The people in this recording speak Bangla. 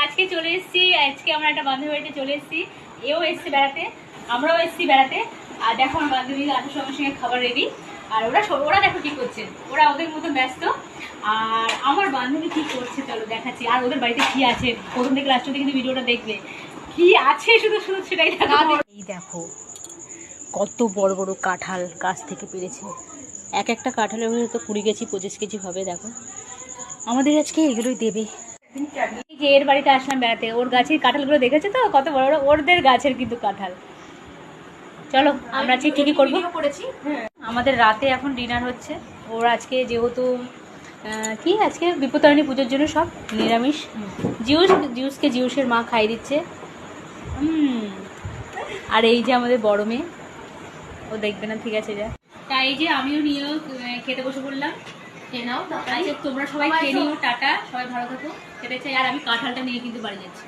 আজকে চলে এসেছি, আজকে আমরা একটা বান্ধবী বাড়িতে চলে এসেছি। এও এসছে বেড়াতে, আমরাও এসেছি বেড়াতে। আর দেখো আমার বান্ধবী আসার সঙ্গে সঙ্গে খাবার রেডি। আর ওরা দেখো কি করছে, ওরা ওদের মতো ব্যস্ত। আর আমার বান্ধবী কি করছে চলো দেখাচ্ছি। আর ওদের বাড়িতে কি আছে প্রথম থেকে লাস্ট অবধি কিন্তু ভিডিওটা দেখবে। কি আছে শুধু শুধু সেটাই দেখাবো। এই দেখো কত বড় বড় কাঁঠাল গাছ থেকে পেরেছে। এক একটা কাঁঠালের মধ্যে তো 20 কেজি 25 কেজি হবে। দেখো আমাদের আজকে এগুলোই দেবে। এই যে এর বাড়িতে আসলাম বেড়াতে, ওর গাছের কাঁঠালগুলো দেখেছে তো কত বড় বড়, ওদের গাছের কিন্তু কাঁঠাল। চলো আমরা আজকে কি কি করবো। আমাদের রাতে এখন ডিনার হচ্ছে। ওর আজকে যেহেতু কি আজকে বিপত্তারিণী পুজোর জন্য সব নিরামিষ। জিউসের মা খাই দিচ্ছে। আর এই যে আমাদের বড় মেয়ে, ও দেখবে না, ঠিক আছে যা। তাই এই যে আমিও নিয়েও খেতে বসে পড়লাম। তোমরা সবাই খেয়ে নিও, টাটা, সবাই ভালো থাকো, খেতে চাই। আর আমি কাঁঠালটা নিয়ে কিন্তু বাড়ি যাচ্ছি।